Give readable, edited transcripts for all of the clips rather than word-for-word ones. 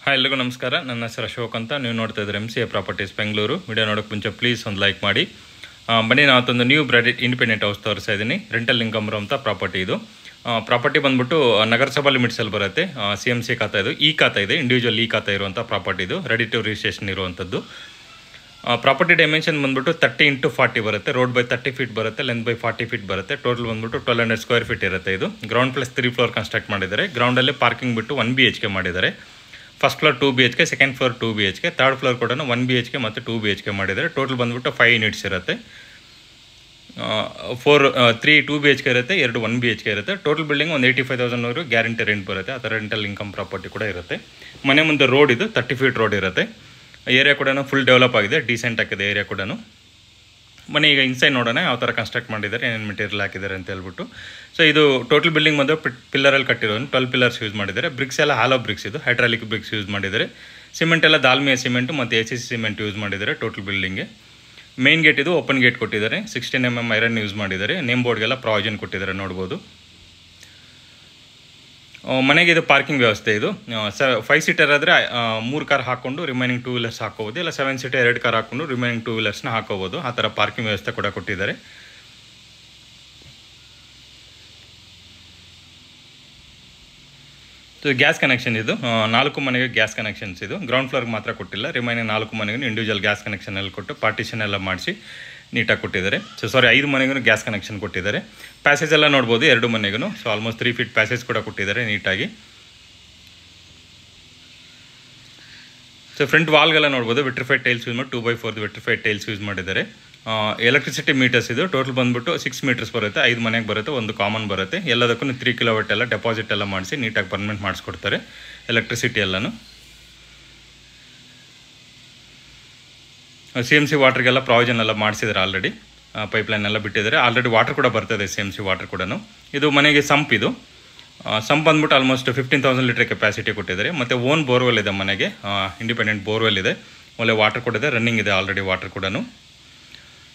Hi ಎಲ್ಲರಿಗೂ ನಮಸ್ಕಾರ. ನನ್ನ ಹೆಸರು ಅಶೋಕ್ ಅಂತ. ನೀವು ನೋಡ್ತಾ ಇದ್ದೀರಿ MCA ಪ್ರಾಪರ್ಟೀಸ್ ಬೆಂಗಳೂರು. ವಿಡಿಯೋ ನೋಡೋಕ್ಕೆ ಮುಂಚೆ ಪ್ಲೀಸ್ ಒಂದು ಲೈಕ್ ಮಾಡಿ. ಬನ್ನಿ, ನಾವತ್ತೊಂದು ನ್ಯೂ ಬ್ರಾಂಡೆಡ್ ಇಂಡಿಪೆಂಡೆಂಟ್ ಹೌಸ್ ತೋರಿಸ್ತಾ ಇದ್ದೀನಿ. ರೆಂಟಲ್ ಇನ್ಕಮ್ ಅಂತ ಪ್ರಾಪರ್ಟಿ ಇದು. ಪ್ರಾಪರ್ಟಿ ಬಂದ್ಬಿಟ್ಟು ನಗರಸಭಾ ಲಿಮಿಟ್ಸಲ್ಲಿ ಬರುತ್ತೆ. CMC ಖಾತಾ ಇದು. ಈ ಖಾತಾ ಇದೆ, ಇಂಡಿವಿಜುವಲ್ ಈ ಖಾತಾ ಇರುವಂಥ ಪ್ರಾಪರ್ಟಿ ಇದು. ರೆಡಿ ಟು ರಿಜಿಸ್ಟ್ರೇಷನ್ ಇರುವಂಥದ್ದು. ಪ್ರಾಪರ್ಟಿ ಡೈಮೆನ್ಷನ್ ಬಂದ್ಬಿಟ್ಟು 30x40 ಬರುತ್ತೆ. ರೋಡ್ ಬೈ 30 ಫೀಟ್ ಬರುತ್ತೆ, ಲೆಂತ್ ಬೈ 40 ಫೀಟ್ ಬರುತ್ತೆ. ಟೋಟಲ್ ಬಂದ್ಬಿಟ್ಟು 1200 ಸ್ಕ್ವೇರ್ ಫೀಟ್ ಇರುತ್ತೆ. ಇದು ಗ್ರೌಂಡ್ ಪ್ಲಸ್ 3 ಫ್ಲೋರ್ ಕನ್ಸ್ಟ್ರಕ್ಟ್ ಮಾಡಿದ್ದಾರೆ. ಗ್ರೌಂಡಲ್ಲಿ ಪಾರ್ಕಿಂಗ್ ಬಿಟ್ಟು 1 BHK ಮಾಡಿದ್ದಾರೆ. First floor 2 BHK, second floor 2 BHK, third floor ಕೂಡ 1 BHK ಮತ್ತು 2 BHK ಮಾಡಿದ್ದಾರೆ. ಟೋಟಲ್ ಬಂದ್ಬಿಟ್ಟು 5 ಯೂನಿಟ್ಸ್ ಇರುತ್ತೆ. 3 2 BHK ಇರುತ್ತೆ, 2 1 BHK ಇರುತ್ತೆ. ಟೋಟಲ್ ಬಿಲ್ಡಿಂಗ್ ಒಂದು 85,000 ಗ್ಯಾರಂಟಿ ರೆಂಟ್ ಬರುತ್ತೆ. ಆ ಥರ ರೆಂಟಲ್ ಇನ್ಕಮ್ ಪ್ರಾಪರ್ಟಿ ಕೂಡ ಇರುತ್ತೆ. ಮನೆ ಮುಂದೆ ರೋಡ್ ಇದು 30 ಫೀಟ್ ರೋಡ್ ಇರುತ್ತೆ. ಏರಿಯಾ ಕೂಡ ಫುಲ್ ಡೆವಲಪ್ ಆಗಿದೆ, ಡೀಸೆಂಟ್ ಆಗಿದೆ ಏರಿಯಾ ಕೂಡ. ಮನೆ ಈಗ ಇನ್ಸೈಡ್ ನೋಡೋಣ ಯಾವ ಥರ ಕನ್ಸ್ಟ್ರಕ್ಟ್ ಮಾಡಿದ್ದಾರೆ, ಏನೇನು ಮೆಟೀರಿಯಲ್ ಹಾಕಿದ್ದಾರೆ ಅಂತ ಹೇಳ್ಬಿಟ್ಟು. ಸೊ ಇದು ಟೋಟಲ್ ಬಿಲ್ಡಿಂಗ್ ಬಂದು ಪಿಲ್ಲರಲ್ಲಿ ಕಟ್ಟಿರೋದು 12 ಪಿಲ್ಲರ್ಸ್ ಯೂಸ್ ಮಾಡಿದ್ದಾರೆ. ಬ್ರಿಕ್ಸ್ ಎಲ್ಲ ಹಾಲೋ ಬ್ರಿಕ್ಸ್, ಇದು ಹೈಡ್ರಾಲಿಕ್ ಬ್ರಿಕ್ಸ್ ಯೂಸ್ ಮಾಡಿದ್ದಾರೆ. ಸಿಮೆಂಟ್ ಎಲ್ಲ ದಾಲ್ಮಿಯಾ ಸಿಮೆಂಟು ಮತ್ತು ACC ಸಿಮೆಂಟ್ ಯೂಸ್ ಮಾಡಿದ್ದಾರೆ ಟೋಟಲ್ ಬಿಲ್ಡಿಂಗ್ಗೆ. ಮೇನ್ ಗೇಟ್ ಇದು ಓಪನ್ ಗೇಟ್ ಕೊಟ್ಟಿದ್ದಾರೆ. 16 mm ಐರನ್ ಯೂಸ್ ಮಾಡಿದ್ದಾರೆ. ನೇಮ್ ಬೋರ್ಡ್ಗೆಲ್ಲ ಪ್ರಾವಿಷನ್ ಕೊಟ್ಟಿದ್ದಾರೆ, ನೋಡ್ಬೋದು. ಮನೆಗೆ ಇದು ಪಾರ್ಕಿಂಗ್ ವ್ಯವಸ್ಥೆ. ಇದು 5 ಸೀಟರ್ ಆದರೆ 3 ಕಾರ್ ಹಾಕ್ಕೊಂಡು ರಿಮೈನಿಂಗ್ 2 ವೀಲರ್ಸ್ ಹಾಕೋಬೋದು. ಇಲ್ಲ 7 ಸೀಟರ್ 2 ಕಾರ್ ಹಾಕ್ಕೊಂಡು ರಿಮೈನಿಂಗ್ 2 ವೀಲರ್ಸ್ನ ಹಾಕೋಬೋದು. ಆ ಥರ ಪಾರ್ಕಿಂಗ್ ವ್ಯವಸ್ಥೆ ಕೂಡ ಕೊಟ್ಟಿದ್ದಾರೆ. ಗ್ಯಾಸ್ ಕನೆಕ್ಷನ್ ಇದು 4 ಮನೆಗೆ ಗ್ಯಾಸ್ ಕನೆಕ್ಷನ್ಸ್ ಇದು. ಗ್ರೌಂಡ್ ಫ್ಲೋರ್ಗೆ ಮಾತ್ರ ಕೊಟ್ಟಿಲ್ಲ, ರಿಮೈನಿಂಗ್ 4 ಮನೆಗೂ ಇಂಡಿವಿಜುವಲ್ ಗ್ಯಾಸ್ ಕನೆಕ್ಷನ್ ಎಲ್ಲ ಕೊಟ್ಟು ಪಾರ್ಟಿಷನ್ ಎಲ್ಲ ಮಾಡಿಸಿ ನೀಟಾಗಿ ಕೊಟ್ಟಿದ್ದಾರೆ. 5 ಮನೆಗೂ ಗ್ಯಾಸ್ ಕನೆಕ್ಷನ್ ಕೊಟ್ಟಿದ್ದಾರೆ. ಪ್ಯಾಸೇಜ್ ಎಲ್ಲ ನೋಡ್ಬೋದು 2 ಮನೆಗೂ. ಸೊ ಆಲ್ಮೋಸ್ಟ್ 3 ಫೀಟ್ ಪ್ಯಾಸೇಜ್ ಕೂಡ ಕೊಟ್ಟಿದ್ದಾರೆ ನೀಟಾಗಿ. ಸೊ ಫ್ರಂಟ್ ವಾಲ್ಗೆಲ್ಲ ನೋಡ್ಬೋದು ವಿಟ್ರಿಫೈಡ್ ಟೈಲ್ಸ್ ಯೂಸ್ ಮಾಡಿ 2x4 ವಿಟ್ರಿಫೈಡ್ ಟೈಲ್ಸ್ ಯೂಸ್ ಮಾಡಿದ್ದಾರೆ. ಎಲೆಕ್ಟ್ರಿಸಿಟಿ ಮೀಟರ್ಸ್ ಇದು ಟೋಟಲ್ ಬಂದ್ಬಿಟ್ಟು 6 ಮೀಟರ್ಸ್ ಬರುತ್ತೆ. 5 ಮನೆಗೆ ಬರುತ್ತೆ, 1 ಕಾಮನ್ ಬರುತ್ತೆ. ಎಲ್ಲದಕ್ಕೂ 3 ಕಿಲೋವಾಟ್ ಎಲ್ಲ ಡೆಪಾಸಿಟ್ ಎಲ್ಲ ಮಾಡಿಸಿ ನೀಟಾಗಿ ಪರ್ಮನೆಂಟ್ ಮಾಡಿಸ್ಕೊಡ್ತಾರೆ ಎಲೆಕ್ಟ್ರಿಸಿಟಿ ಎಲ್ಲನೂ. CMC ವಾಟರ್ಗೆಲ್ಲ ಪ್ರಾವಿಷನ್ ಎಲ್ಲ ಮಾಡಿಸಿದ್ದಾರೆ ಆಲ್ರೆಡಿ. ಪೈಪ್ಲೈನ್ ಎಲ್ಲ ಬಿಟ್ಟಿದ್ದಾರೆ. ಆಲ್ರೆಡಿ ವಾಟರ್ ಕೂಡ ಬರ್ತದೆ, CMC ವಾಟರ್ ಕೂಡ. ಇದು ಮನೆಗೆ ಸಂಪ್ ಇದು. ಸಂಪ್ ಬಂದ್ಬಿಟ್ಟು ಆಲ್ಮೋಸ್ಟ್ 15,000 ಲೀಟರ್ ಕೆಪಾಸಿಟಿ ಕೊಟ್ಟಿದ್ದಾರೆ. ಮತ್ತು ಓನ್ ಬೋರ್ವೆಲ್ ಇದೆ ಮನೆಗೆ, ಇಂಡಿಪೆಂಡೆಂಟ್ ಬೋರ್ವೆಲ್ ಇದೆ. ಒಳ್ಳೆ ವಾಟರ್ ಕೊಟ್ಟಿದೆ, ರನ್ನಿಂಗ್ ಇದೆ ಆಲ್ರೆಡಿ ವಾಟರ್ ಕೂಡ.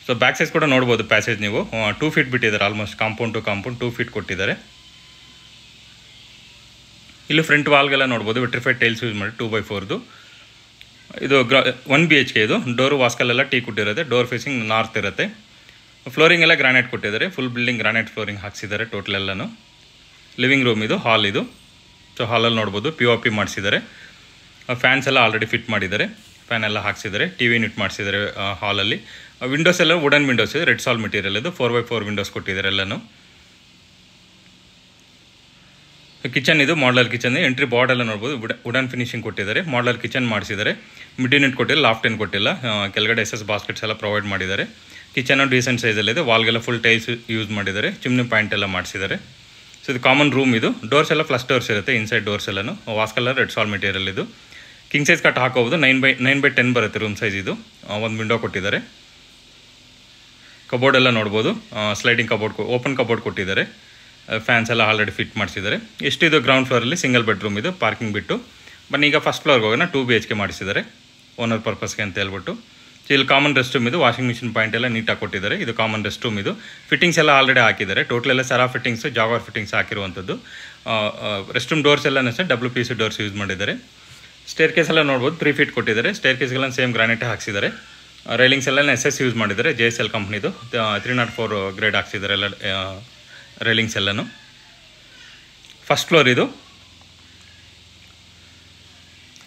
ಸೊ ಬ್ಯಾಕ್ ಸೈಡ್ ಕೂಡ ನೋಡ್ಬೋದು ಪ್ಯಾಸೇಜ್ ನೀವು 2 ಫೀಟ್ ಬಿಟ್ಟಿದ್ದಾರೆ. Almost compound to compound 2 feet ಕೊಟ್ಟಿದ್ದಾರೆ. ಇಲ್ಲಿ ಫ್ರಂಟ್ ವಾಲ್ಗೆಲ್ಲ ನೋಡ್ಬೋದು ವಿಟ್ರಿಫೈಡ್ ಟೈಲ್ಸ್ ಯೂಸ್ ಮಾಡಿ 2x4. ಇದು 1 BHK ಇದು. ಡೋರು ವಾಸ್ಕಲ್ಲೆಲ್ಲ ಟೀ ಕೊಟ್ಟಿರುತ್ತೆ. ಡೋರ್ ಫೇಸಿಂಗ್ ನಾರ್ತ್ ಇರುತ್ತೆ. ಫ್ಲೋರಿಂಗ್ ಎಲ್ಲ ಗ್ರಾನೈಟ್ ಕೊಟ್ಟಿದ್ದಾರೆ. ಫುಲ್ ಬಿಲ್ಡಿಂಗ್ ಗ್ರಾನೈಟ್ ಫ್ಲೋರಿಂಗ್ ಹಾಕ್ಸಿದ್ದಾರೆ ಟೋಟಲ್ ಎಲ್ಲನೂ. ಲಿವಿಂಗ್ ರೂಮ್ ಇದು, ಹಾಲ್ ಇದು. ಸೊ ಹಾಲಲ್ಲಿ ನೋಡ್ಬೋದು POP ಮಾಡಿಸಿದ್ದಾರೆ. ಫ್ಯಾನ್ಸ್ ಎಲ್ಲ ಆಲ್ರೆಡಿ ಫಿಟ್ ಮಾಡಿದ್ದಾರೆ. ಫ್ಯಾನ್ ಎಲ್ಲ ಹಾಕ್ಸಿದ್ದಾರೆ. TV ಯೂನಿಟ್ ಮಾಡಿಸಿದ್ದಾರೆ ಹಾಲಲ್ಲಿ. ವಿಂಡೋಸ್ ಎಲ್ಲ ವುಡನ್ ವಿಂಡೋಸ್ ಇದೆ, ರೆಡ್ ಸಾಲ್ ಮೆಟೀರಿಯಲ್ ಇದು. 4x4 ವಿಂಡೋಸ್ ಕೊಟ್ಟಿದ್ದಾರೆ ಎಲ್ಲನೂ. ಕಿಚನ್ ಇದು ಮಾಡಲರ್ ಕಿಚನ್. ಎಂಟ್ರಿ ಬಾರ್ಡ್ ಎಲ್ಲ ನೋಡ್ಬೋದು ವುಡನ್ ಫಿನಿಶಿಂಗ್ ಕೊಟ್ಟಿದ್ದಾರೆ. ಮಾಡಲರ್ ಕಿಚನ್ ಮಾಡಿಸಿದ್ದಾರೆ. ಮಿಡ್ ಯೂನಿಟ್ ಕೊಟ್ಟಿಲ್ಲ, ಲಾಫ್ಟ್ ಏನು ಕೊಟ್ಟಿಲ್ಲ. ಕೆಳಗಡೆ SS ಬಾಸ್ಕೆಟ್ಸ್ ಎಲ್ಲ ಪ್ರೊವೈಡ್ ಮಾಡಿದ್ದಾರೆ. ಕಿಚನ್ ಡೀಸೆಂಟ್ ಸೈಜಲ್ಲಿದೆ. ವಾಲ್ಗೆಲ್ಲ ಫುಲ್ ಟೈಲ್ಸ್ ಯೂಸ್ ಮಾಡಿದ್ದಾರೆ. ಚಿಮ್ನಿ ಪಾಯಿಂಟ್ ಎಲ್ಲ ಮಾಡಿಸಿದ್ದಾರೆ. ಸೊ ಇದು ಕಾಮನ್ ರೂಮ್ ಇದು. ಡೋರ್ಸ್ ಎಲ್ಲ ಫ್ಲಶ್ ಡೋರ್ಸ್ ಇರುತ್ತೆ. ಇನ್ಸೈಡ್ ಡೋರ್ಸ್ ಎಲ್ಲನೂ ವಾಸ್ ಕಲರ್ ರೆಡ್ ಸಾಲ್ ಮೆಟೀರಿಯಲ್ ಇದು. ಕಿಂಗ್ ಸೈಜ್ ಕಟ್ ಹಾಕೋಬೋದು. 9x10 ಬರುತ್ತೆ ರೂಮ್ ಸೈಜ್ ಇದು. ಒಂದು ವಿಂಡೋ ಕೊಟ್ಟಿದ್ದಾರೆ. ಕಬೋರ್ಡ್ ಎಲ್ಲ ನೋಡ್ಬೋದು. ಸ್ಲೈಡಿಂಗ್ ಕಬೋರ್ಡ್, ಓಪನ್ ಕಬೋರ್ಡ್ ಕೊಟ್ಟಿದ್ದಾರೆ. ಫ್ಯಾನ್ಸ್ ಎಲ್ಲ ಆಲ್ರೆಡಿ ಫಿಟ್ ಮಾಡಿಸಿದ್ದಾರೆ. ಎಷ್ಟಿದು ಗ್ರೌಂಡ್ ಫ್ಲೋರಲ್ಲಿ ಸಿಂಗಲ್ ಬೆಡ್ರೂಮ್ ಇದು, ಪಾರ್ಕಿಂಗ್ ಬಿಟ್ಟು. ಬನ್ನಿ ಈಗ ಫಸ್ಟ್ ಫ್ಲೋರ್ಗೆ ಹೋಗೋಣ. 2 BHK ಮಾಡಿಸಿದ್ದಾರೆ ಓನರ್ ಪರ್ಪಸ್ಗೆ ಅಂತ ಹೇಳ್ಬಿಟ್ಟು. ಸೊ ಇಲ್ಲಿ ಕಾಮನ್ ರೆಸ್ಟ್ ರೂಮ್ ಇದು. ವಾಷಿಂಗ್ ಮಿಷಿನ್ ಪಾಯಿಂಟ್ ಎಲ್ಲ ನೀಟಾಗಿ ಕೊಟ್ಟಿದ್ದಾರೆ. ಇದು ಕಾಮನ್ ರೆಸ್ಟ್ ರೂಮ್ ಇದು. ಫಿಟ್ಟಿಂಗ್ಸ್ ಎಲ್ಲ ಆಲ್ರೆಡಿ ಹಾಕಿದ್ದಾರೆ. ಟೋಟಲ್ ಎಲ್ಲ ಸರಾ ಫಿಟ್ಟಿಂಗ್ಸ್, ಜಾಗರ್ ಫಿಟ್ಟಿಂಗ್ಸ್ ಹಾಕಿರುವಂಥದ್ದು. ರೆಸ್ಟ್ ರೂಮ್ ಡೋರ್ಸ್ ಎಲ್ಲ WPC ಡೋರ್ಸ್ ಯೂಸ್ ಮಾಡಿದ್ದಾರೆ. ಸ್ಟೇರ್ ಕೇಸ್ ಎಲ್ಲ ನೋಡ್ಬೋದು 3 ಫೀಟ್ ಕೊಟ್ಟಿದ್ದಾರೆ. ಸ್ಟೇರ್ ಕೇಸ್ಗೆಲ್ಲ ಸೇಮ್ ಗ್ರಾನೈಟ್ ಹಾಕ್ಸಿದ್ದಾರೆ. ರೈಲಿಂಗ್ಸ್ ಎಲ್ಲ SS ಯೂಸ್ ಮಾಡಿದ್ದಾರೆ. JSL ಕಂಪ್ನಿದು 304 ಗ್ರೇಡ್ ಹಾಕ್ಸಿದ್ದಾರೆ ಎಲ್ಲ ರೈಲಿಂಗ್ಸ್ ಎಲ್ಲನೂ. ಫಸ್ಟ್ ಫ್ಲೋರ್ ಇದು.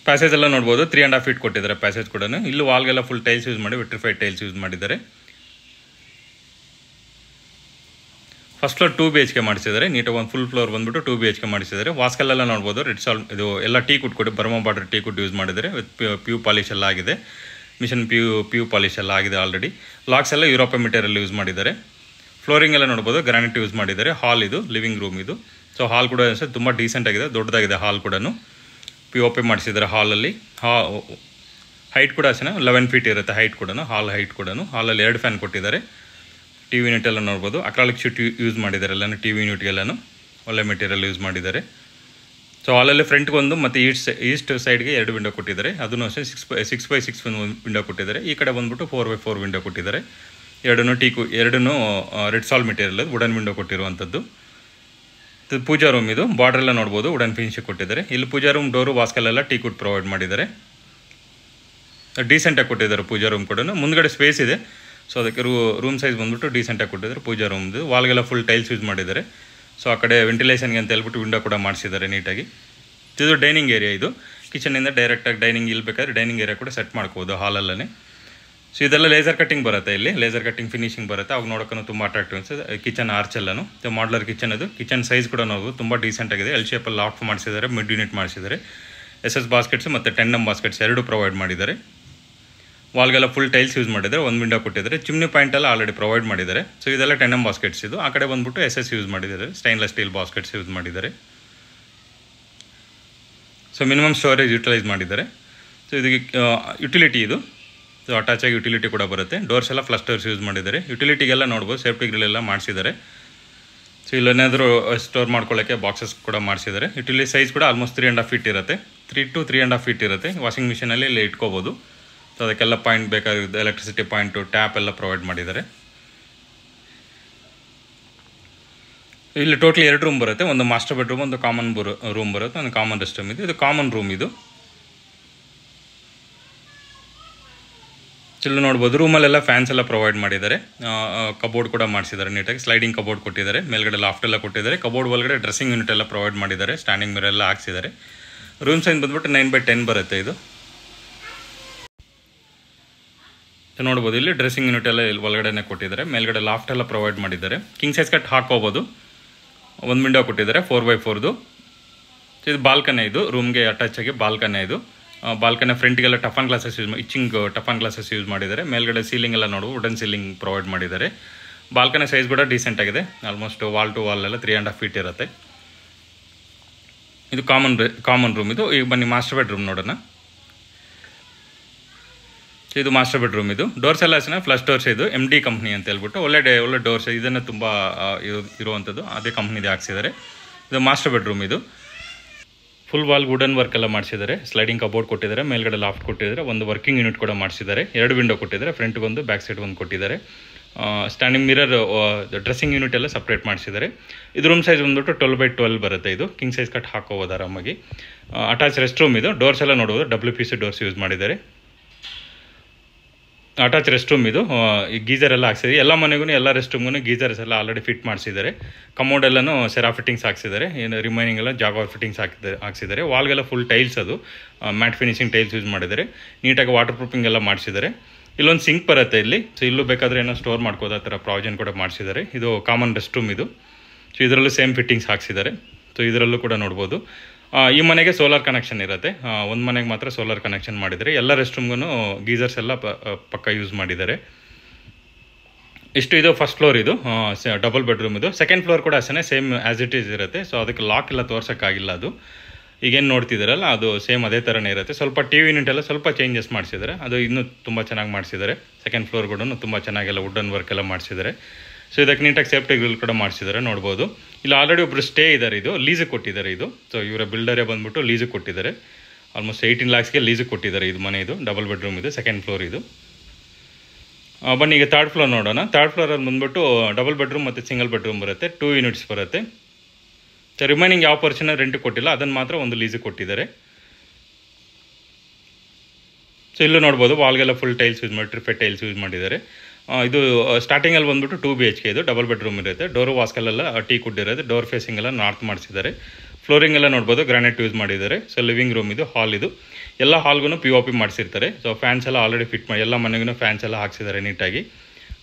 ಪ್ಯಾಸೇಜ್ ಎಲ್ಲ ನೋಡ್ಬೋದು 3.5 ಫೀಟ್ ಕೊಟ್ಟಿದ್ದಾರೆ ಪ್ಯಾಸೇಜ್ ಕೂಡ. ಇಲ್ಲಿ ವಾಲ್ಗೆಲ್ಲ ಫುಲ್ ಟೈಲ್ಸ್ ಯೂಸ್ ಮಾಡಿ ವಿಟ್ರಿಫೈಡ್ ಟೈಲ್ಸ್ ಯೂಸ್ ಮಾಡಿದ್ದಾರೆ. ಫಸ್ಟ್ ಫ್ಲೋರ್ 2 BHK ಮಾಡಿಸಿದ್ದಾರೆ. ನೀಟಾಗಿ ಒಂದು ಫುಲ್ ಫ್ಲೋರ್ ಬಂದ್ಬಿಟ್ಟು 2 BHK ಮಾಡಿಸಿದ್ದಾರೆ. ವಾಸ್ಕಲ್ಲೆಲ್ಲ ನೋಡ್ಬೋದು ರೆಡ್ ಸಾಲ್ ಇದು ಎಲ್ಲ ಟೀ ಕುಡ್ ಕೊಟ್ಟು Burma border teak wood use ಮಾಡಿದ್ದಾರೆ. ವಿತ್ ಪ್ಯೂ ಪಾಲಿಶ್ ಎಲ್ಲ ಆಗಿದೆ. ಮಿಷನ್ ಪ್ಯೂ ಪಾಲಿಶ್ ಎಲ್ಲ ಆಗಿದೆ ಆಲ್ರೆಡಿ. ಲಾಕ್ಸ್ ಎಲ್ಲ ಯುರೋಪಿಯನ್ ಮೆಟೀರಿಯಲ್ ಯೂಸ್ ಮಾಡಿದ್ದಾರೆ. ಫ್ಲೋರಿಂಗ್ ಎಲ್ಲ ನೋಡ್ಬೋದು ಗ್ರಾನೈಟ್ ಯೂಸ್ ಮಾಡಿದ್ದಾರೆ. ಹಾಲ್ ಇದು, ಲಿವಿಂಗ್ ರೂಮ್ ಇದು. ಸೊ ಹಾಲ್ ಕೂಡ ತುಂಬ ಡೀಸೆಂಟ್ ಆಗಿದೆ, ದೊಡ್ಡದಾಗಿದೆ ಹಾಲ್ ಕೂಡ. POP ಮಾಡಿಸಿದ್ದಾರೆ ಹಾಲಲ್ಲಿ. ಹೈಟ್ ಕೂಡ ಅಷ್ಟೇ 11 ಫೀಟ್ ಇರುತ್ತೆ ಹೈಟ್ ಕೂಡ. ಹಾಲ್ ಹೈಟ್ ಕೂಡ. ಹಾಲಲ್ಲಿ 2 ಫ್ಯಾನ್ ಕೊಟ್ಟಿದ್ದಾರೆ. TV ಯೂನಿಟ್ ಎಲ್ಲ ನೋಡ್ಬೋದು. ಅಕ್ರಾಲಿಕ್ ಶೀಟ್ ಯೂಸ್ ಮಾಡಿದ್ದಾರೆ ಎಲ್ಲನೂ. TV ಯೂನಿಟ್ಗೆಲ್ಲನೂ ಒಳ್ಳೆ ಮೆಟೀರಿಯಲ್ ಯೂಸ್ ಮಾಡಿದ್ದಾರೆ. ಸೊ ಹಾಲಲ್ಲಿ ಫ್ರಂಟ್ಗೆ ಒಂದು ಮತ್ತು ಈಸ್ಟ್ ಸೈಡ್ಗೆ 2 ವಿಂಡೋ ಕೊಟ್ಟಿದ್ದಾರೆ. ಅದನ್ನು ಅಷ್ಟೇ 6x6 ವಿಂಡೋ ಕೊಟ್ಟಿದ್ದಾರೆ. ಈ ಕಡೆ ಬಂದ್ಬಿಟ್ಟು 4x4 ವಿಂಡೋ ಕೊಟ್ಟಿದ್ದಾರೆ. ಎರಡೂ ರೆಡ್ ಸಾಲ್ ಮೆಟೀರಿಯಲ್ ವುಡನ್ ವಿಂಡೋ ಕೊಟ್ಟಿರುವಂಥದ್ದು. ಇದು ಪೂಜಾ ರೂಮ್ ಇದು, ಬಾರ್ಡರ್ ಎಲ್ಲ ನೋಡ್ಬೋದು ವುಡನ್ ಫಿನಿಶ್ ಕೊಟ್ಟಿದ್ದಾರೆ. ಇಲ್ಲಿ ಪೂಜಾ ರೂಮ್ ಡೋರು ವಾಸ್ಕಲ್ಲೆಲ್ಲ ಟೀಕ್ ವುಡ್ ಪ್ರೊವೈಡ್ ಮಾಡಿದ್ದಾರೆ. ಡೀಸೆಂಟಾಗಿ ಕೊಟ್ಟಿದ್ದಾರೆ ಪೂಜಾ ರೂಮ್ ಕೂಡ. ಮುಂದ್ಗಡೆ ಸ್ಪೇಸ್ ಇದೆ, ಸೊ ಅದಕ್ಕೆ ರೂಮ್ ಸೈಜ್ ಬಂದ್ಬಿಟ್ಟು ಡೀಸೆಂಟಾಗಿ ಕೊಟ್ಟಿದ್ದಾರೆ ಪೂಜಾ ರೂಮ್ದು. ವಾಲ್ಗೆಲ್ಲ ಫುಲ್ ಟೈಲ್ಸ್ ಯೂಸ್ ಮಾಡಿದ್ದಾರೆ. ಸೊ ಆ ಕಡೆ ವೆಂಟಿಲೇಷನ್ಗೆ ಅಂತ ಹೇಳ್ಬಿಟ್ಟು ವಿಂಡೋ ಕೂಡ ಮಾಡಿಸಿದ್ದಾರೆ ನೀಟಾಗಿ. ಇದು ಡೈನಿಂಗ್ ಏರಿಯಾ. ಇದು ಕಿಚನಿಂದ ಡೈರೆಕ್ಟಾಗಿ ಡೈನಿಂಗ್ ಇಲ್ಲಿ ಬೇಕಾದ್ರೆ ಡೈನಿಂಗ್ ಏರಿಯಾ ಕೂಡ ಸೆಟ್ ಮಾಡ್ಕೋಬೋದು ಹಾಲಲ್ಲೇ. ಸೊ ಇದೆಲ್ಲ ಲೇಸರ್ ಕಟ್ಟಿಂಗ್ ಬರುತ್ತೆ, ಇಲ್ಲಿ ಲೇಸರ್ ಕಟ್ಟಿಂಗ್ ಫಿನಿಶಿಂಗ್ ಬರುತ್ತೆ. ಅವಾಗ ನೋಡೋಕ್ಕೂ ತುಂಬ ಅಟ್ರಾಕ್ಟಿವ್ ಅನಿಸುತ್ತೆ. ಕಿಚನ್ ಆರ್ಚ್ ಎಲ್ಲನೂ ಮಾಡ್ಲರ್ ಕಿಚನ್. ಅದು ಕಿಚನ್ ಸೈಜ್ ಕೂಡ ನೋಡ್ಬೋದು, ತುಂಬ ಡೀಸೆಂಟಾಗಿದೆ. ಎಲ್ ಶೇಪಲ್ಲಿ ಲಾಫ್ಟ್ ಮಾಡಿಸಿದ್ದಾರೆ, ಮಿಡ್ ಯೂನಿಟ್ ಮಾಡಿಸಿದ್ದಾರೆ. SS ಬಾಸ್ಕೆಟ್ಸ್ ಮತ್ತು 10M ಬಾಸ್ಕೆಟ್ಸ್ ಎರಡೂ ಪ್ರೊವೈಡ್ ಮಾಡಿದ್ದಾರೆ. ವಾಲ್ಗೆಲ್ಲ ಫುಲ್ ಟೈಲ್ಸ್ ಯೂಸ್ ಮಾಡಿದ್ದಾರೆ. ಒಂದು ವಿಂಡೋ ಕೊಟ್ಟಿದ್ದಾರೆ. ಚಿಮ್ನಿ ಪಾಯಿಂಟ್ ಎಲ್ಲ ಆಲ್ರೆಡಿ ಪ್ರೊವೈಡ್ ಮಾಡಿದ್ದಾರೆ. ಸೊ ಇದೆಲ್ಲ 10M ಬಾಸ್ಕೆಟ್ಸ್ ಇದು. ಆ ಕಡೆ ಬಂದ್ಬಿಟ್ಟು SS ಯೂಸ್ ಮಾಡಿದ್ದಾರೆ, ಸ್ಟೈನ್ಲೆಸ್ ಸ್ಟೀಲ್ ಬಾಸ್ಕೆಟ್ಸ್ ಯೂಸ್ ಮಾಡಿದ್ದಾರೆ. ಸೊ ಮಿನಿಮಮ್ ಸ್ಟೋರೇಜ್ ಯೂಟಿಲೈಸ್ ಮಾಡಿದ್ದಾರೆ. ಸೊ ಇದಕ್ಕೆ ಯುಟಿಲಿಟಿ ಇದು, ಸೊ ಅಟ್ಯಾಚಾಗಿ ಯುಟಿಲಿಟಿ ಕೂಡ ಬರುತ್ತೆ. ಡೋರ್ಸ್ ಎಲ್ಲ ಫ್ಲಶ್ ಡೋರ್ಸ್ ಯೂಸ್ ಮಾಡಿದ್ದಾರೆ. ಯುಟಿಲಿಟಿಗೆಲ್ಲ ನೋಡ್ಬೋದು ಸೇಫ್ಟಿ ಗ್ರಿಲ್ ಎಲ್ಲ ಮಾಡಿಸಿದ್ದಾರೆ. ಸೊ ಇಲ್ಲೇನಾದರೂ ಸ್ಟೋರ್ ಮಾಡ್ಕೊಳ್ಳೋಕ್ಕೆ ಬಾಕ್ಸಸ್ ಕೂಡ ಮಾಡಿಸಿದ್ದಾರೆ. ಯುಟಿಲಿಟಿ ಸೈಜ್ ಕೂಡ ಆಲ್ಮೋಸ್ಟ್ 3.5 ಫೀಟ್ ಇರುತ್ತೆ, 3 to 3.5 ಫೀಟ್ ಇರುತ್ತೆ. ವಾಷಿಂಗ್ ಮಿಷಿನಲ್ಲಿ ಇಲ್ಲಿ ಇಟ್ಕೋಬೋದು. ಸೊ ಅದಕ್ಕೆಲ್ಲ ಪಾಯಿಂಟ್ ಬೇಕಾಗಿರುತ್ತೆ, ಎಲೆಕ್ಟ್ರಿಸಿಟಿ ಪಾಯಿಂಟು, ಟ್ಯಾಪ್ ಎಲ್ಲ ಪ್ರೊವೈಡ್ ಮಾಡಿದ್ದಾರೆ. ಇಲ್ಲಿ ಟೋಟಲಿ 2 ರೂಮ್ ಬರುತ್ತೆ. ಒಂದು ಮಾಸ್ಟರ್ ಬೆಡ್ರೂಮ್, ಒಂದು ಕಾಮನ್ ರೂಮ್ ಬರುತ್ತೆ, ಒಂದು ಕಾಮನ್ ರೆಸ್ಟ್ ರೂಮ್ ಇದು ಕಾಮನ್ ರೂಮ್ ಇದು. ಇಲ್ಲಿ ನೋಡ್ಬೋದು ರೂಮಲ್ಲೆಲ್ಲ ಫ್ಯಾನ್ಸ್ ಎಲ್ಲ ಪ್ರೊವೈಡ್ ಮಾಡಿದ್ದಾರೆ. ಕಬೋರ್ಡ್ ಕೂಡ ಮಾಡಿಸಿದ್ದಾರೆ ನೀಟಾಗಿ. ಸ್ಲೈಡಿಂಗ್ ಕಬೋರ್ಡ್ ಕೊಟ್ಟಿದ್ದಾರೆ. ಮೇಲ್ಗಡೆ ಲಾಫ್ಟ್ ಎಲ್ಲ ಕೊಟ್ಟಿದ್ದಾರೆ. ಕಬೋರ್ಡ್ ಒಳಗಡೆ ಡ್ರೆಸ್ಸಿಂಗ್ ಯೂನಿಟ್ ಎಲ್ಲ ಪ್ರೊವೈಡ್ ಮಾಡಿದ್ದಾರೆ. ಸ್ಟ್ಯಾಂಡಿಂಗ್ ಮಿರರ್ ಎಲ್ಲ ಹಾಕ್ಸಿದ್ದಾರೆ. ರೂಮ್ ಸೈಜ್ ಬಂದ್ಬಿಟ್ಟು 9x10 ಬರುತ್ತೆ ಇದು. ನೋಡ್ಬೋದು ಇಲ್ಲಿ ಡ್ರೆಸ್ಸಿಂಗ್ ಯೂನಿಟ್ ಎಲ್ಲ ಇಲ್ಲಿ ಒಳಗಡೆ ಕೊಟ್ಟಿದ್ದಾರೆ. ಮೇಲ್ಗಡೆ ಲಾಫ್ಟ್ ಎಲ್ಲ ಪ್ರೊವೈಡ್ ಮಾಡಿದ್ದಾರೆ. ಕಿಂಗ್ ಸೈಜ್ ಕಟ್ ಹಾಕೋಬೋದು. ಒಂದು ವಿಂಡೋ ಕೊಟ್ಟಿದ್ದಾರೆ 4x4ದು. ಇದು ಬಾಲ್ಕನಿ, ಇದು ರೂಮ್ಗೆ ಅಟ್ಯಾಚ್ ಆಗಿ ಬಾಲ್ಕನಿ. ಇದು ಬಾಲ್ಕನಿ ಫ್ರಂಟಿಗೆಲ್ಲ toughen glasses etching toughen glasses use ಮಾಡಿದ್ದಾರೆ. ಮೇಲ್ಗಡೆ ಸೀಲಿಂಗ್ ಎಲ್ಲ ನೋಡು ವುಡನ್ ಸೀಲಿಂಗ್ ಪ್ರೊವೈಡ್ ಮಾಡಿದ್ದಾರೆ. ಬಾಲ್ಕನಿ ಸೈಜ್ ಕೂಡ ಡೀಸೆಂಟ್ ಆಗಿದೆ. ಆಲ್ಮೋಸ್ಟ್ ವಾಲ್ ಟು ವಾಲ್ ಎಲ್ಲ 3.5 ಫೀಟ್ ಇರುತ್ತೆ. ಇದು ಕಾಮನ್ ರೂಮ್ ಇದು. ಈಗ ಬನ್ನಿ ಮಾಸ್ಟರ್ ಬೆಡ್ರೂಮ್ ನೋಡೋಣ. ಇದು ಮಾಸ್ಟರ್ ಬೆಡ್ರೂಮ್ ಇದು. ಡೋರ್ಸ್ ಎಲ್ಲ ಅಷ್ಟೇ ಫ್ಲಶ್ ಡೋರ್ಸ್. ಇದು MD ಕಂಪ್ನಿ ಅಂತ ಹೇಳ್ಬಿಟ್ಟು ಒಳ್ಳೆ ಡೋರ್ಸ್, ಇದನ್ನು ತುಂಬ ಇರುವಂಥದ್ದು, ಅದೇ ಕಂಪ್ನಿದೆ ಹಾಕ್ಸಿದ್ದಾರೆ. ಇದು ಮಾಸ್ಟರ್ ಬೆಡ್ರೂಮ್ ಇದು. ಫುಲ್ ವಾಲ್ ವುಡನ್ ವರ್ಕ್ ಎಲ್ಲ ಮಾಡಿಸಿದ್ದಾರೆ. ಸ್ಲೈಡಿಂಗ್ ಕಬೋರ್ಡ್ ಕೊಟ್ಟಿದ್ದಾರೆ. ಮೇಲ್ಗಡೆ ಲಾಫ್ಟ್ ಕೊಟ್ಟಿದ್ದಾರೆ. ಒಂದು ವರ್ಕಿಂಗ್ ಯೂನಿಟ್ ಕೂಡ ಮಾಡಿಸಿದ್ದಾರೆ. 2 ವಿಂಡೋ ಕೊಟ್ಟಿದ್ದಾರೆ. ಫ್ರಂಟ್ಗೆ ಒಂದು, ಬ್ಯಾಕ್ ಸೈಡ್ ಒಂದು ಕೊಟ್ಟಿದ್ದಾರೆ. ಸ್ಟ್ಯಾಂಡಿಂಗ್ ಮಿರರ್, ಡ್ರೆಸ್ಸಿಂಗ್ ಯೂನಿಟ್ ಎಲ್ಲ ಸಪ್ರೇಟ್ ಮಾಡಿಸಿದ್ದಾರೆ. ಇದು ರೂಮ್ ಸೈಜ್ ಬಂದ್ಬಿಟ್ಟು 12x12 ಬರುತ್ತೆ. ಇದು ಕಿಂಗ್ ಸೈಜ್ ಕಟ್ ಹಾಕೋಬೋದು ಆರಾಮಾಗಿ. ಅಟ್ಯಾಚ್ ರೆಸ್ಟ್ ರೂಮ್ ಇದು. ಡೋರ್ಸ್ ಎಲ್ಲ ನೋಡ್ಬೋದು WPC ಡೋರ್ಸ್ ಯೂಸ್ ಮಾಡಿದ್ದಾರೆ. ಅಟ್ಯಾಚ್ ರೆಸ್ಟ್ ರೂಮ್ ಇದು. ಈ ಗೀಸರ್ ಎಲ್ಲ ಹಾಕ್ಸಿದ್ದಾರೆ. ಎಲ್ಲ ಮನೆಗೂ ಎಲ್ಲ ರೆಸ್ಟ್ ರೂಮ್ಗೂ ಗೀಸರ್ಸ್ ಎಲ್ಲ ಆಲ್ರೆಡಿ ಫಿಟ್ ಮಾಡಿಸಿದ್ದಾರೆ. ಕಮೋಡ್ ಎಲ್ಲನೂ ಸೆರಾ ಫಿಟ್ಟಿಂಗ್ಸ್ ಹಾಕ್ಸಿದ್ದಾರೆ. ಏನು ರಿಮೈನಿಂಗ್ ಎಲ್ಲ ಜಾಗ್ವಾರ್ ಫಿಟ್ಟಿಂಗ್ಸ್ ಹಾಕ್ಸಿದ್ದಾರೆ. ವಾಲ್ಗೆಲ್ಲ ಫುಲ್ ಟೈಲ್ಸ್, ಅದು ಮ್ಯಾಟ್ ಫಿನಿಶಿಂಗ್ ಟೈಲ್ಸ್ ಯೂಸ್ ಮಾಡಿದ್ದಾರೆ. ನೀಟಾಗಿ ವಾಟರ್ ಪ್ರೂಫಿಂಗ್ ಎಲ್ಲ ಮಾಡಿಸಿದ್ದಾರೆ. ಇಲ್ಲೊಂದು ಸಿಂಕ್ ಬರುತ್ತೆ ಇಲ್ಲಿ. ಸೊ ಇಲ್ಲೂ ಬೇಕಾದರೆ ಏನೋ ಸ್ಟೋರ್ ಮಾಡ್ಕೋದು ಆ ಥರ ಪ್ರಾವಿಷನ್ ಕೂಡ ಮಾಡಿಸಿದ್ದಾರೆ. ಇದು ಕಾಮನ್ ರೆಸ್ಟ್ ರೂಮ್ ಇದು. ಸೊ ಇದರಲ್ಲೂ ಸೇಮ್ ಫಿಟ್ಟಿಂಗ್ಸ್ ಹಾಕ್ಸಿದ್ದಾರೆ. ಸೊ ಇದರಲ್ಲೂ ಕೂಡ ನೋಡ್ಬೋದು. ಈ ಮನೆಗೆ ಸೋಲಾರ್ ಕನೆಕ್ಷನ್ ಇರುತ್ತೆ. ಒಂದು ಮನೆಗೆ ಮಾತ್ರ ಸೋಲಾರ್ ಕನೆಕ್ಷನ್ ಮಾಡಿದ್ದಾರೆ. ಎಲ್ಲ ರೆಸ್ಟ್ ರೂಮ್ಗೂ ಗೀಸರ್ಸ್ ಎಲ್ಲ ಪಕ್ಕ ಯೂಸ್ ಮಾಡಿದ್ದಾರೆ. ಇಷ್ಟು ಇದು ಫಸ್ಟ್ ಫ್ಲೋರ್. ಇದು ಡಬಲ್ ಬೆಡ್ರೂಮ್ ಇದು. ಸೆಕೆಂಡ್ ಫ್ಲೋರ್ ಕೂಡ ಅಷ್ಟೇ ಸೇಮ್ ಆ್ಯಸ್ ಇಟ್ ಈಸ್ ಇರುತ್ತೆ. ಸೊ ಅದಕ್ಕೆ ಲಾಕ್ ಎಲ್ಲ ತೋರ್ಸೋಕ್ಕಾಗಿಲ್ಲ. ಅದು ಈಗೇನು ನೋಡ್ತಿದ್ದಾರಲ್ಲ ಅದು ಸೇಮ್ ಅದೇ ಥರನೇ ಇರುತ್ತೆ. ಸ್ವಲ್ಪ TV ಯೂನಿಟ್ ಎಲ್ಲ ಸ್ವಲ್ಪ ಚೇಂಜಸ್ ಮಾಡಿಸಿದ್ದಾರೆ. ಅದು ಇನ್ನೂ ತುಂಬ ಚೆನ್ನಾಗಿ ಮಾಡಿಸಿದ್ದಾರೆ. ಸೆಕೆಂಡ್ ಫ್ಲೋರ್ ಕೂಡ ತುಂಬ ಚೆನ್ನಾಗೆಲ್ಲ ವುಡನ್ ವರ್ಕ್ ಎಲ್ಲ ಮಾಡಿಸಿದ್ದಾರೆ. ಸೊ ಇದಕ್ಕೆ ನೀಟಾಗಿ ಸೇಫ್ಟಿ ಗ್ರಿಲ್ ಕೂಡ ಮಾಡಿಸಿದ್ದಾರೆ ನೋಡ್ಬೋದು. ಇಲ್ಲಿ ಆಲ್ರೆಡಿ ಒಬ್ಬರು ಸ್ಟೇ ಇದ್ದಾರೆ. ಇದು ಲೀಸಿಗೆ ಕೊಟ್ಟಿದ್ದಾರೆ ಇದು. ಸೊ ಇವರ ಬಿಲ್ಡರೇ ಬಂದ್ಬಿಟ್ಟು ಲೀಸಿಗೆ ಕೊಟ್ಟಿದ್ದಾರೆ. ಆಲ್ಮೋಸ್ಟ್ 18 lakhsಗೆ ಲೀಸಿಗೆ ಕೊಟ್ಟಿದ್ದಾರೆ ಇದು ಮನೆ. ಇದು ಡಬಲ್ ಬೆಡ್ರೂಮ್ ಇದು. ಸೆಕೆಂಡ್ ಫ್ಲೋರ್ ಇದು. ಬನ್ನಿ ಈಗ ಥರ್ಡ್ ಫ್ಲೋರ್ ನೋಡೋಣ. ಥರ್ಡ್ ಫ್ಲೋರಲ್ಲಿ ಬಂದ್ಬಿಟ್ಟು ಡಬಲ್ ಬೆಡ್ರೂಮ್ ಮತ್ತು ಸಿಂಗಲ್ ಬೆಡ್ರೂಮ್ ಬರುತ್ತೆ. 2 ಯೂನಿಟ್ಸ್ ಬರುತ್ತೆ. ಸೊ ರಿಮೈನಿಂಗ್ ಯಾವ ಪರ್ಸನ್ ರೆಂಟ್ ಕೊಟ್ಟಿಲ್ಲ, ಅದನ್ನು ಮಾತ್ರ ಒಂದು ಲೀಸಿಗೆ ಕೊಟ್ಟಿದ್ದಾರೆ. ಸೊ ಇಲ್ಲೂ ನೋಡ್ಬೋದು ವಾಲ್ಗೆಲ್ಲ ಫುಲ್ ಟೈಲ್ಸ್ ಯೂಸ್ ಮಾಡಿ, ಟ್ರಿಫೆಟ್ ಟೈಲ್ಸ್ ಯೂಸ್ ಮಾಡಿದ್ದಾರೆ. ಇದು ಸ್ಟಾರ್ಟಿಂಗಲ್ಲಿ ಬಂದ್ಬಿಟ್ಟು 2 BHK ಇದು. ಡಬಲ್ ಬೆಡ್ರೂಮ್ ಇರುತ್ತೆ. ಡೋರು ವಾಸ್ಕಲ್ಲೆಲ್ಲ ಟೀಕ್ ವುಡ್ ಇರುತ್ತೆ. ಡೋರ್ ಫೇಸಿಂಗ್ ಎಲ್ಲ ನಾರ್ತ್ ಮಾಡಿಸಿದ್ದಾರೆ. ಫ್ಲೋರಿಂಗ್ ಎಲ್ಲ ನೋಡ್ಬೋದು ಗ್ರಾನೈಟ್ ಯೂಸ್ ಮಾಡಿದ್ದಾರೆ. ಸೊ ಲಿವಿಂಗ್ ರೂಮ್ ಇದು. ಹಾಲ್ ಇದು. ಎಲ್ಲ ಹಾಲ್ಗೂ POP ಮಾಡಿಸಿರ್ತಾರೆ. ಸೊ ಫ್ಯಾನ್ಸ್ ಎಲ್ಲ ಆಲ್ರೆಡಿ ಫಿಟ್ ಮಾಡಿ, ಎಲ್ಲ ಮನೆಗೂ ಫ್ಯಾನ್ಸ್ ಎಲ್ಲ ಹಾಕ್ಸಿದ್ದಾರೆ ನೀಟಾಗಿ.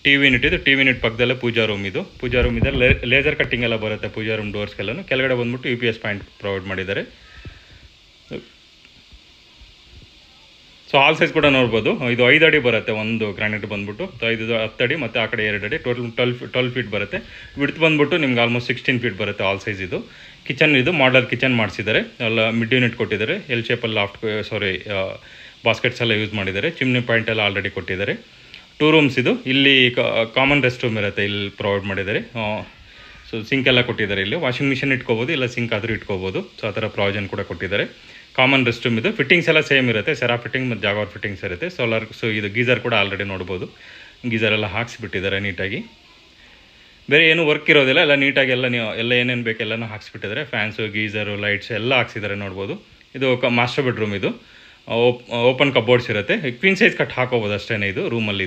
TV ಯೂನಿಟ್ ಇದು. TV ಯೂನಿಟ್ ಪಕ್ಕದಲ್ಲೇ ಪೂಜಾ ರೂಮ್ ಇದು. ಪೂಜಾ ರೂಮ್ ಇದೆ. ಲೇಸರ್ ಕಟ್ಟಿಂಗ್ ಎಲ್ಲ ಬರುತ್ತೆ ಪೂಜಾ ರೂಮ್ ಡೋರ್ಸ್ಗೆಲ್ಲೂ. ಕೆಳಗಡೆ ಬಂದ್ಬಿಟ್ಟು UPS ಪಾಯಿಂಟ್ ಪ್ರೊವೈಡ್ ಮಾಡಿದ್ದಾರೆ. ಸೊ ಹಾಲ್ ಸೈಜ್ ಕೂಡ ನೋಡ್ಬೋದು. ಇದು 5 ಅಡಿ ಬರುತ್ತೆ. ಒಂದು ಗ್ರಾನೈಟ್ ಬಂದ್ಬಿಟ್ಟು 10 ಅಡಿ ಮತ್ತು ಆ ಕಡೆ 2 ಅಡಿ, ಟೋಟಲ್ 12 ಫೀಟ್ ಬರುತ್ತೆ. ವಿಡ್ತ್ ಬಂದ್ಬಿಟ್ಟು ನಿಮ್ಗೆ ಆಲ್ಮೋಸ್ಟ್ 16 ಫೀಟ್ ಬರುತ್ತೆ ಹಾಲ್ ಸೈಜ್ ಇದು. ಕಿಚನ್ ಇದು ಮಾಡಲ್ ಕಿಚನ್ ಮಾಡಿಸಿದ್ದಾರೆ. ಎಲ್ಲ ಮಿಡ್ ಯೂನಿಟ್ ಕೊಟ್ಟಿದ್ದಾರೆ. ಎಲ್ ಶೇಪಲ್ಲಿ ಬಾಸ್ಕೆಟ್ಸ್ ಎಲ್ಲ ಯೂಸ್ ಮಾಡಿದ್ದಾರೆ. ಚಿಮ್ನಿ ಪಾಯಿಂಟ್ ಎಲ್ಲ ಆಲ್ರೆಡಿ ಕೊಟ್ಟಿದ್ದಾರೆ. 2 ರೂಮ್ಸ್ ಇದು. ಇಲ್ಲಿ ಕಾಮನ್ ರೆಸ್ಟ್ ರೂಮ್ ಇರುತ್ತೆ, ಇಲ್ಲಿ ಪ್ರೊವೈಡ್ ಮಾಡಿದ್ದಾರೆ. ಸೊ ಸಿಂಕ್ ಎಲ್ಲ ಕೊಟ್ಟಿದ್ದಾರೆ. ಇಲ್ಲಿ ವಾಷಿಂಗ್ ಮಿಷಿನ್ ಇಟ್ಕೋಬೋದು, ಇಲ್ಲ ಸಿಂಕ್ ಆದರೂ ಇಟ್ಕೋಬೋದು. ಸೊ ಆ ಥರ ಪ್ರಾವಿಷನ್ ಕೂಡ ಕೊಟ್ಟಿದ್ದಾರೆ. ಕಾಮನ್ ರೆಸ್ಟ್ ರೂಮ್ ಇದು. ಫಿಟ್ಟಿಂಗ್ಸ್ ಎಲ್ಲ ಸೇಮ್ ಇರುತ್ತೆ. ಸೆರಾ ಫಿಟ್ಟಿಂಗ್ ಮತ್ತು ಜಾಗ್ವಾರ್ ಫಿಟ್ಟಿಂಗ್ಸ್ ಇರುತ್ತೆ. ಸೋಲಾರ್. ಸೊ ಇದು ಗೀಸರ್ ಕೂಡ ಆಲ್ರೆಡಿ ನೋಡ್ಬೋದು. ಗೀಸರ್ ಎಲ್ಲ ಹಾಕ್ಸಿಬಿಟ್ಟಿದ್ದಾರೆ ನೀಟಾಗಿ. ಬೇರೆ ಏನು ವರ್ಕ್ ಇರೋದಿಲ್ಲ, ಎಲ್ಲ ನೀಟಾಗಿ ಎಲ್ಲ ನೀವು ಎಲ್ಲ ಏನೇನು ಬೇಕು ಎಲ್ಲನೂ ಹಾಕ್ಸ್ಬಿಟ್ಟಿದ್ದಾರೆ. ಫ್ಯಾನ್ಸು, ಗೀಝರು, ಲೈಟ್ಸ್ ಎಲ್ಲ ಹಾಕ್ಸಿದ್ದಾರೆ ನೋಡ್ಬೋದು. ಇದು ಮಾಸ್ಟರ್ ಬೆಡ್ರೂಮ್. ಇದು ಓಪನ್ ಕಬೋರ್ಡ್ಸ್ ಇರುತ್ತೆ. ಕ್ವೀನ್ ಸೈಜ್ ಕಟ್ ಹಾಕೋಬೋದು ಅಷ್ಟೇ ಇದು ರೂಮಲ್ಲಿ.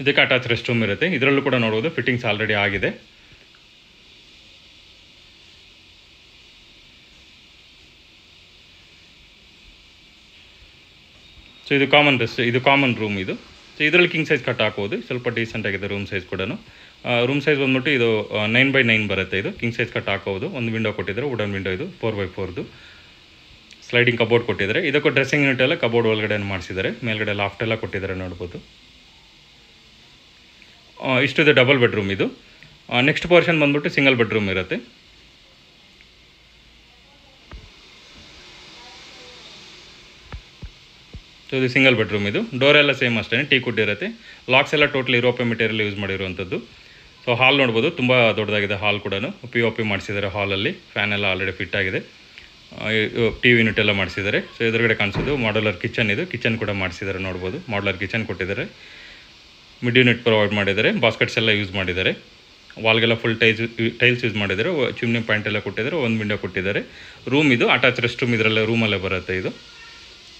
ಇದಕ್ಕೆ ಅಟ್ಯಾಚ್ ರೆಸ್ಟ್ ರೂಮ್ ಇರುತ್ತೆ. ಇದರಲ್ಲೂ ಕೂಡ ನೋಡ್ಬೋದು ಫಿಟ್ಟಿಂಗ್ಸ್ ಆಲ್ರೆಡಿ ಆಗಿದೆ. ಸೊ ಇದು ಕಾಮನ್ ರೂಮ್ ಇದು. ಸೊ ಇದರಲ್ಲಿ ಕಿಂಗ್ ಸೈಜ್ ಕಟ್ ಹಾಕೋದು, ಸ್ವಲ್ಪ ಡೀಸೆಂಟ್ ಆಗಿದೆ ರೂಮ್ ಸೈಜ್ ಕೂಡ. ರೂಮ್ ಸೈಜ್ ಬಂದ್ಬಿಟ್ಟು ಇದು 9x9 ಬರುತ್ತೆ. ಇದು ಕಿಂಗ್ ಸೈಜ್ ಕಟ್ ಹಾಕೋದು. ಒಂದು ವಿಂಡೋ ಕೊಟ್ಟಿದ್ದಾರೆ, ವುಡನ್ ವಿಂಡೋ. ಇದು 4x4 ಸ್ಲೈಡಿಂಗ್ ಕಬೋರ್ಡ್ ಕೊಟ್ಟಿದ್ದಾರೆ. ಇದಕ್ಕೂ ಡ್ರೆಸ್ಸಿಂಗ್ ಯೂನಿಟ್ ಎಲ್ಲ ಕಬೋರ್ಡ್ ಒಳಗಡೆ ಮಾಡಿಸಿದ್ದಾರೆ. ಮೇಲ್ಗಡೆ ಲಾಫ್ಟ್ ಎಲ್ಲ ಕೊಟ್ಟಿದ್ದಾರೆ ನೋಡ್ಬೋದು. ಇಷ್ಟಿದೆ ಡಬಲ್ ಬೆಡ್ರೂಮ್ ಇದು. ನೆಕ್ಸ್ಟ್ ಪೋರ್ಷನ್ ಬಂದ್ಬಿಟ್ಟು ಸಿಂಗಲ್ ಬೆಡ್ರೂಮ್ ಇರುತ್ತೆ. ಸೊ ಇದು ಸಿಂಗಲ್ ಬೆಡ್ರೂಮ್. ಇದು ಡೋರ್ ಎಲ್ಲ ಸೇಮ್ ಅಷ್ಟೇ, ಟೀಕುಡ್ ಇರುತ್ತೆ. ಲಾಕ್ಸ್ ಎಲ್ಲ ಟೋಟಲ್ ಯುರೋಪಿಯನ್ ಮೆಟೀರಿಯಲ್ ಯೂಸ್ ಮಾಡಿರುವಂಥದ್ದು. ಸೊ ಹಾಲ್ ನೋಡ್ಬೋದು, ತುಂಬ ದೊಡ್ಡದಾಗಿದೆ ಹಾಲ್ ಕೂಡ. POP ಮಾಡಿಸಿದ್ದಾರೆ ಹಾಲಲ್ಲಿ. ಫ್ಯಾನ್ ಎಲ್ಲ ಆಲ್ರೆಡಿ ಫಿಟ್ ಆಗಿದೆ. TV ಯೂನಿಟ್ ಎಲ್ಲ ಮಾಡಿಸಿದ್ದಾರೆ. ಸೊ ಎದುರುಗಡೆ ಕಾಣಿಸೋದು ಮಾಡ್ಯುಲರ್ ಕಿಚನ್. ಇದು ಕಿಚನ್ ಕೂಡ ಮಾಡಿಸಿದ್ದಾರೆ ನೋಡ್ಬೋದು. ಮಾಡ್ಯುಲರ್ ಕಿಚನ್ ಕೊಟ್ಟಿದ್ದಾರೆ. ಮಿಡ್ ಯೂನಿಟ್ ಪ್ರೊವೈಡ್ ಮಾಡಿದ್ದಾರೆ. ಬಾಸ್ಕೆಟ್ಸ್ ಎಲ್ಲ ಯೂಸ್ ಮಾಡಿದ್ದಾರೆ. ವಾಲ್ಗೆಲ್ಲ ಫುಲ್ ಟೈಲ್ಸ್ ಯೂಸ್ ಮಾಡಿದ್ದಾರೆ. ಚಿಮ್ನಿ ಪಾಯಿಂಟ್ ಎಲ್ಲ ಕೊಟ್ಟಿದ್ದಾರೆ. ಒಂದು ವಿಂಡೋ ಕೊಟ್ಟಿದ್ದಾರೆ. ರೂಮ್ ಇದು ಅಟ್ಯಾಚ್ ರೆಸ್ಟ್ ರೂಮ್ ಇದರಲ್ಲೇ ರೂಮಲ್ಲೇ ಬರುತ್ತೆ ಇದು.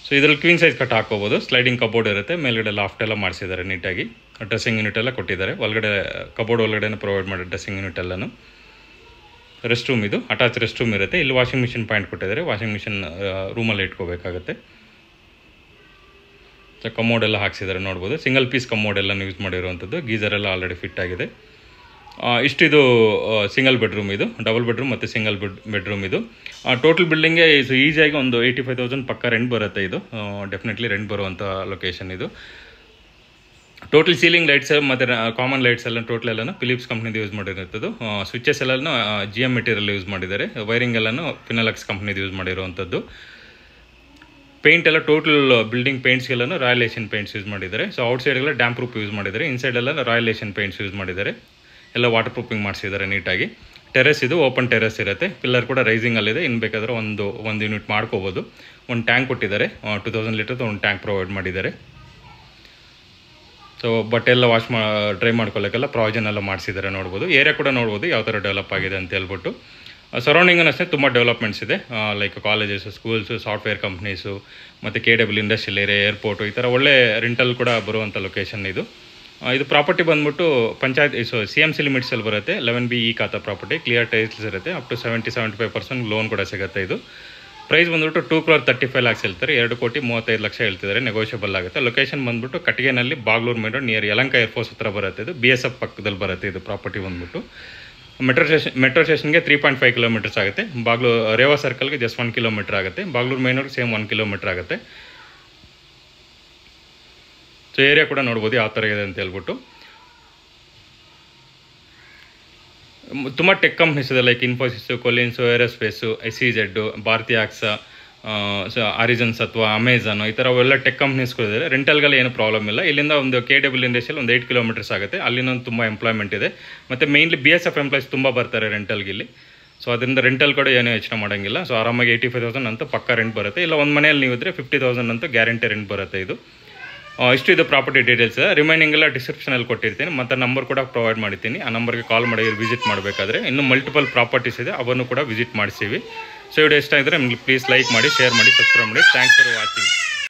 ಸೊ ಇದರಲ್ಲಿ ಕ್ವೀನ್ ಸೈಜ್ ಕಟ್ ಹಾಕೋಬೋದು. ಸ್ಲೈಡಿಂಗ್ ಕಬೋರ್ಡ್ ಇರುತ್ತೆ. ಮೇಲ್ಗಡೆ ಲಾಫ್ಟ್ ಎಲ್ಲ ಮಾಡಿಸಿದ್ದಾರೆ ನೀಟಾಗಿ. ಡ್ರೆಸ್ಸಿಂಗ್ ಯೂನಿಟ್ ಎಲ್ಲ ಕೊಟ್ಟಿದ್ದಾರೆ. ಒಳಗಡೆ ಕಬೋರ್ಡ್ ಒಳಗಡೆ ಪ್ರೊವೈಡ್ ಮಾಡಿದ್ದಾರೆ ಡ್ರೆಸ್ಸಿಂಗ್ ಯೂನಿಟ್ ಎಲ್ಲನೂ. ರೆಸ್ಟ್ ರೂಮ್ ಇದು ಅಟ್ಯಾಚ್ ರೆಸ್ಟ್ ರೂಮ್ ಇರುತ್ತೆ. ಇಲ್ಲಿ ವಾಷಿಂಗ್ ಮಿಷಿನ್ ಪಾಯಿಂಟ್ ಕೊಟ್ಟಿದ್ದಾರೆ. ವಾಷಿಂಗ್ ಮಿಷಿನ್ ರೂಮಲ್ಲಿ ಇಟ್ಕೋಬೇಕಾಗುತ್ತೆ. ಸೊ ಕಮೋಡ್ ಎಲ್ಲ ಹಾಕ್ಸಿದ್ದಾರೆ ನೋಡ್ಬೋದು. ಸಿಂಗಲ್ ಪೀಸ್ ಕಮೋಡ್ ಎಲ್ಲ ಯೂಸ್ ಮಾಡಿರುವಂಥದ್ದು. ಗೀಝರ್ ಎಲ್ಲ ಆಲ್ರೆಡಿ ಫಿಟ್ ಆಗಿದೆ. ಇಷ್ಟಿದು ಸಿಂಗಲ್ ಬೆಡ್ರೂಮ್. ಇದು ಡಬಲ್ ಬೆಡ್ರೂಮ್ ಮತ್ತು ಸಿಂಗಲ್ ಬೆಡ್ರೂಮ್. ಇದು ಟೋಟಲ್ ಬಿಲ್ಡಿಂಗ್ಗೆ ಇದು ಈಸಿಯಾಗಿ ಒಂದು 85,000 ಪಕ್ಕ ರೆಂಟ್ ಬರುತ್ತೆ. ಇದು ಡೆಫಿನೆಟ್ಲಿ ರೆಂಟ್ ಬರುವಂಥ ಲೊಕೇಶನ್ ಇದು. ಟೋಟಲ್ ಸೀಲಿಂಗ್ ಲೈಟ್ಸ್ ಮತ್ತು ಕಾಮನ್ ಲೈಟ್ಸ್ ಎಲ್ಲ ಟೋಟಲ್ ಎಲ್ಲನೂ ಫಿಲಿಪ್ಸ್ ಕಂಪ್ನಿದು ಯೂಸ್ ಮಾಡಿರುವಂಥದ್ದು. ಸ್ವಿಚಸ್ ಎಲ್ಲನೂ GM ಮೆಟೀರಿಯಲ್ ಯೂಸ್ ಮಾಡಿದ್ದಾರೆ. ವೈರಿಂಗ್ ಎಲ್ಲನೂ ಫಿನೋಲೆಕ್ಸ್ ಕಂಪ್ನಿದು ಯೂಸ್ ಮಾಡಿರುವಂಥದ್ದು. ಪೇಂಟ್ ಎಲ್ಲ ಟೋಟಲ್ ಬಿಲ್ಡಿಂಗ್ ಪೇಂಟ್ಸ್ಗೆಲ್ಲನೂ ರಾಯಲ್ ಏಷಿಯನ್ ಪೇಂಟ್ಸ್ ಯೂಸ್ ಮಾಡಿದ್ದಾರೆ. ಸೊ ಔಟ್ಸೈಡ್ಗೆಲ್ಲ ಡ್ಯಾಂಪ್ ಪ್ರೂಫ್ ಯೂಸ್ ಮಾಡಿದ್ದಾರೆ. ಇನ್ಸೈಡೆಲ್ಲ ರಾಯಲ್ ಏಷಿಯನ್ ಪೇಂಟ್ಸ್ ಯೂಸ್ ಮಾಡಿದ್ದಾರೆ. ಎಲ್ಲ ವಾಟರ್ ಪ್ರೂಫಿಂಗ್ ಮಾಡಿಸಿದ್ದಾರೆ ನೀಟಾಗಿ. ಟೆರೆಸ್ ಇದು ಓಪನ್ ಟೆರೆಸ್ ಇರುತ್ತೆ. ಪಿಲ್ಲರ್ ಕೂಡ ರೈಸಿಂಗಲ್ಲಿದೆ. ಇನ್ನು ಬೇಕಾದರೆ ಒಂದು ಯೂನಿಟ್ ಮಾಡ್ಕೋಬೋದು. ಒಂದು ಟ್ಯಾಂಕ್ ಕೊಟ್ಟಿದ್ದಾರೆ. 2000 ಲೀಟರ್ದು ಒಂದು ಟ್ಯಾಂಕ್ ಪ್ರೊವೈಡ್ ಮಾಡಿದ್ದಾರೆ. ಸೊ ಬಟ್ಟೆ ಎಲ್ಲ ಡ್ರೈ ಮಾಡ್ಕೊಳ್ಳೋಕ್ಕೆಲ್ಲ ಪ್ರಾವಿಷನ್ ಎಲ್ಲ ಮಾಡಿಸಿದ್ದಾರೆ ನೋಡ್ಬೋದು. ಏರಿಯಾ ಕೂಡ ನೋಡ್ಬೋದು ಯಾವ ಥರ ಡೆವಲಪ್ ಆಗಿದೆ ಅಂತ ಹೇಳ್ಬಿಟ್ಟು. ಸರೌಂಡಿಂಗನ್ನು ಅಷ್ಟೇ ತುಂಬ ಡೆವಲಪ್ಮೆಂಟ್ಸ್ ಇದೆ. Like colleges, schools, software companies ಮತ್ತು KW ಇಂಡಸ್ಟ್ರಿಯಲ್ ಏರಿಯಾ, ಏರ್ಪೋರ್ಟು, ಈ ಥರ ಒಳ್ಳೆ ರೆಂಟಲ್ ಕೂಡ ಬರುವಂಥ ಲೊಕೇಶನ್ ಇದು. ಇದು ಪ್ರಾಪರ್ಟಿ ಬಂದ್ಬಿಟ್ಟು ಪಂಚಾಯತ್ CMC ಲಿಮಿಟ್ಸಲ್ಲಿ ಬರುತ್ತೆ. 11B ಖಾತಾ ಪ್ರಾಪರ್ಟಿ. ಕ್ಲಿಯರ್ ಟೈಲ್ಸ್ ಇರುತ್ತೆ. ಅಪ್ ಟು 70-75% ಲೋನ್ ಕೂಡ ಸಿಗುತ್ತೆ. ಇದು ಪ್ರೈಸ್ ಬಂದ್ಬಿಟ್ಟು 2,35 lakhs ಹೇಳ್ತಾರೆ. 2,35 ಹೇಳ್ತಿದ್ದಾರೆ. ನೆಗೋಷಿಯಬಲ್ ಆಗುತ್ತೆ. ಲೊಕೇಶನ್ ಬಂದ್ಬಿಟ್ಟು ಕಟ್ಟಿಗೆನಲ್ಲಿ Bagalur main road near Yelahanka air force ಹತ್ರ ಬರುತ್ತೆ. ಇದು BSF ಪಕ್ಕದಲ್ಲಿ ಬರುತ್ತೆ. ಇದು ಪ್ರಾಪರ್ಟಿ ಬಂದ್ಬಿಟ್ಟು ಮೆಟ್ರೋ ಸ್ಟೇಷನ್ಗೆ 3.5 ಕಿಲೋಮೀಟರ್ಸ್ ಆಗುತ್ತೆ. ರೇವಾ ಸರ್ಕಲ್ಗೆ ಜಸ್ಟ್ 1 ಕಿಲೋಮೀಟರ್ ಆಗುತ್ತೆ. ಬಾಗ್ಲೂರು ಮೇನ್ ರೋಡ್ಗೆ ಸೇಮ್ 1 ಕಿಲೋಮೀಟರ್ ಆಗುತ್ತೆ. ಸೊ ಏರಿಯಾ ಕೂಡ ನೋಡ್ಬೋದು ಯಾವ ಥರ ಇದೆ ಅಂತ ಹೇಳ್ಬಿಟ್ಟು. ತುಂಬ ಟೆಕ್ ಕಂಪ್ನೀಸ್ ಇದೆ. Like Infosys, ಕೊಲಿನ್ಸು, ಏರೋಸ್ಪೇಸು, SEZ, Bharati Akzo, ಆರಿಜನ್ಸ್ ಅಥವಾ ಅಮೆಝಾನು, ಈ ಥರ ಎಲ್ಲ ಟೆಕ್ ಕಂಪ್ನೀಸ್ಗಳಿದೆ. ರೆಂಟಲ್ಗೆಲ್ಲ ಏನು ಪ್ರಾಬ್ಲಮ್ ಇಲ್ಲ. ಇಲ್ಲಿಂದ ಒಂದು KW ಇಂಡಸ್ಟ್ರಿಯಲ್ಲಿ ಒಂದು 8 ಕಿಲೋಮೀಟರ್ಸ್ ಆಗುತ್ತೆ. ಅಲ್ಲಿನ ತುಂಬ ಎಂಪ್ಲಾಯ್ಮೆಂಟ್ ಇದೆ. ಮತ್ತು ಮೇಯ್ನ್ಲಿ BSF ಎಂಪ್ಲಾಯ್ಸ್ ತುಂಬ ಬರ್ತಾರೆ ರೆಂಟಲ್ಗೆ ಇಲ್ಲಿ. ಸೊ ಅದರಿಂದ ರೆಂಟಲ್ ಕೂಡ ಏನೂ ಯೋಚನೆ ಮಾಡೋಂಗಿಲ್ಲ. ಸೊ ಆರಾಮಾಗಿ 85,000 ಅಂತೂ ಪಕ್ಕ ರೆಂಟ್ ಬರುತ್ತೆ. ಇಲ್ಲ ಒಂದು ಮನೆಯಲ್ಲಿ ನೀವು ಇದ್ದರೆ 50,000 ಅಂತೂ ಗ್ಯಾರಂಟಿ ರೆಂಟ್ ಬರುತ್ತೆ ಇದು. ಇಷ್ಟು ಇದು ಪ್ರಾಪರ್ಟಿ ಡೀಟೇಲ್ಸ್. ರಿಮೈನಿಂಗ್ ಎಲ್ಲ ಡಿಸ್ಕ್ರಿಪ್ಷನಲ್ಲಿ ಕೊಟ್ಟಿರ್ತೀನಿ. ಮತ್ತು ನಂಬರ್ ಕೂಡ ಪ್ರೊವೈಡ್ ಮಾಡಿರ್ತೀನಿ. ಆ ನಂಬರ್ಗೆ ಕಾಲ್ ಮಾಡಿ ವಿಸಿಟ್ ಮಾಡಬೇಕಾದ್ರೆ ಇನ್ನೂ ಮಲ್ಟಿಪಲ್ ಪ್ರಾಪರ್ಟೀಸ್ ಇದೆ, ಅವನ್ನು ಕೂಡ ವಿಸಿಟ್ ಮಾಡಿಸ್ತೀವಿ. ಸೊ ವಿಡಿಯೋ ಇಷ್ಟ ಆಗಿದ್ರೆ ನಿಮಗೆ ಪ್ಲೀಸ್ ಲೈಕ್ ಮಾಡಿ, ಶೇರ್ ಮಾಡಿ, ಸಬ್ಸ್ಕ್ರೈಬ್ ಮಾಡಿ. Thanks for watching.